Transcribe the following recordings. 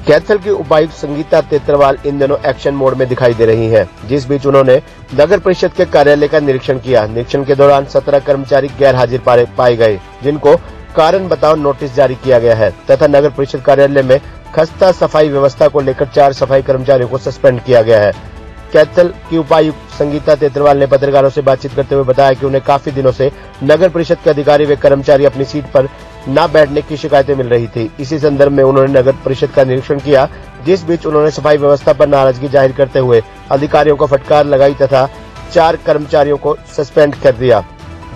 कैथल की उपायुक्त संगीता तेतरवाल इन दिनों एक्शन मोड में दिखाई दे रही हैं, जिस बीच उन्होंने नगर परिषद के कार्यालय का निरीक्षण किया। निरीक्षण के दौरान 17 कर्मचारी गैर हाजिर पाए गए, जिनको कारण बताओ नोटिस जारी किया गया है तथा नगर परिषद कार्यालय में खस्ता सफाई व्यवस्था को लेकर 4 सफाई कर्मचारियों को सस्पेंड किया गया है। कैथल की उपायुक्त संगीता तेतरवाल ने पत्रकारों से बातचीत करते हुए बताया कि उन्हें काफी दिनों से नगर परिषद के अधिकारी व कर्मचारी अपनी सीट पर न बैठने की शिकायतें मिल रही थी। इसी संदर्भ में उन्होंने नगर परिषद का निरीक्षण किया, जिस बीच उन्होंने सफाई व्यवस्था पर नाराजगी जाहिर करते हुए अधिकारियों को फटकार लगाई तथा 4 कर्मचारियों को सस्पेंड कर दिया।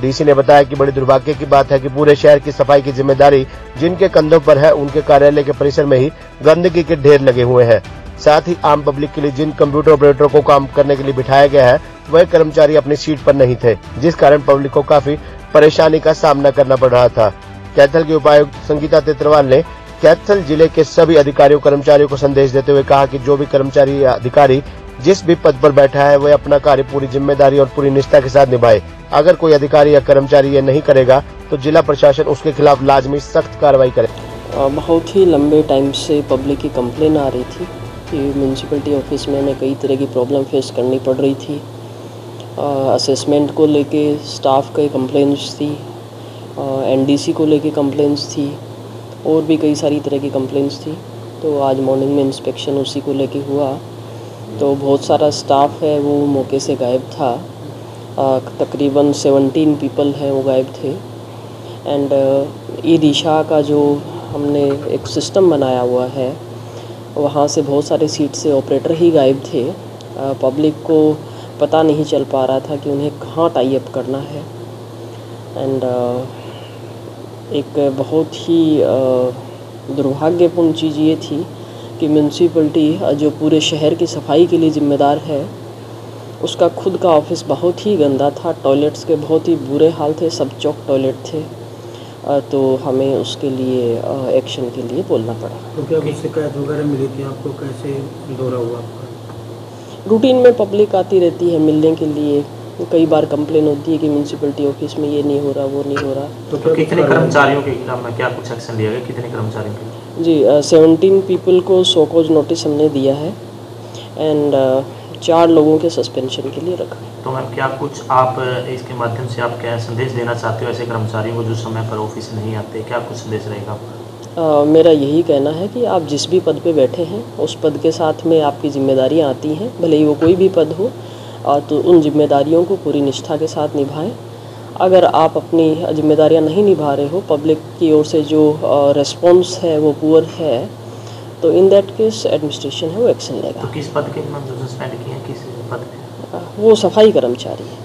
डीसी ने बताया कि बड़ी दुर्भाग्य की बात है कि पूरे शहर की सफाई की जिम्मेदारी जिनके कंधों पर है, उनके कार्यालय के परिसर में ही गंदगी के ढेर लगे हुए हैं। साथ ही आम पब्लिक के लिए जिन कंप्यूटर ऑपरेटरों को काम करने के लिए बिठाया गया है, वह कर्मचारी अपनी सीट पर नहीं थे, जिस कारण पब्लिक को काफी परेशानी का सामना करना पड़ रहा था। कैथल के उपायुक्त संगीता तेतरवाल ने कैथल जिले के सभी अधिकारियों कर्मचारियों को संदेश देते हुए कहा कि जो भी कर्मचारी या अधिकारी जिस भी पद पर बैठा है, वह अपना कार्य पूरी जिम्मेदारी और पूरी निष्ठा के साथ निभाए। अगर कोई अधिकारी या कर्मचारी ये नहीं करेगा तो जिला प्रशासन उसके खिलाफ लाजमी सख्त कार्रवाई करे। बहुत ही लंबे टाइम से पब्लिक की कंप्लेन आ रही थी कि म्यूनसिपलिटी ऑफिस में हमें कई तरह की प्रॉब्लम फेस करनी पड़ रही थी। असेसमेंट को लेके स्टाफ के कंप्लेंट्स थी, एनडीसी को लेके कंप्लेंट्स थी और भी कई सारी तरह की कंप्लेंट्स थी। तो आज मॉर्निंग में इंस्पेक्शन उसी को लेके हुआ, तो बहुत सारा स्टाफ है वो मौके से गायब था। तकरीबन 17 पीपल हैं वो गायब थे। एंड ई दिशा का जो हमने एक सिस्टम बनाया हुआ है, वहाँ से बहुत सारे सीट से ऑपरेटर ही गायब थे। पब्लिक को पता नहीं चल पा रहा था कि उन्हें कहाँ टाई अप करना है। एंड एक बहुत ही दुर्भाग्यपूर्ण चीज़ ये थी कि म्यूनसिपलिटी जो पूरे शहर की सफाई के लिए ज़िम्मेदार है, उसका खुद का ऑफिस बहुत ही गंदा था। टॉयलेट्स के बहुत ही बुरे हाल थे, सब चौक टॉयलेट थे। तो हमें उसके लिए एक्शन के लिए बोलना पड़ा। तो क्या कुछ शिकायत वगैरह मिली थी आपको, कैसे दौरा हुआ आपका? रूटीन में पब्लिक आती रहती है मिलने के लिए। कई बार कंप्लेन होती है कि म्यूनसिपलिटी ऑफिस में ये नहीं हो रहा, वो नहीं हो रहा। तो कितने कर्मचारियों के खिलाफ में क्या कुछ एक्शन लिया गया, कितने कर्मचारियों के? जी 17 पीपल को सो कॉज नोटिस हमने दिया है एंड 4 लोगों के सस्पेंशन के लिए रखा है। तो मैम क्या कुछ आप इसके माध्यम से आप क्या संदेश देना चाहते हो ऐसे कर्मचारियों को जो समय पर ऑफिस नहीं आते, क्या कुछ संदेश रहेगा आपका? मेरा यही कहना है कि आप जिस भी पद पे बैठे हैं, उस पद के साथ में आपकी जिम्मेदारियां आती हैं, भले ही वो कोई भी पद हो, तो उन जिम्मेदारियों को पूरी निष्ठा के साथ निभाएं। अगर आप अपनी जिम्मेदारियां नहीं निभा रहे हो, पब्लिक की ओर से जो रिस्पॉन्स है वो पुअर है, तो इन दैट केस एडमिनिस्ट्रेशन है वो एक्शन लेगा। तो किस पद के सस्पेंड किए हैं, किस पद पे? वो सफाई कर्मचारी है।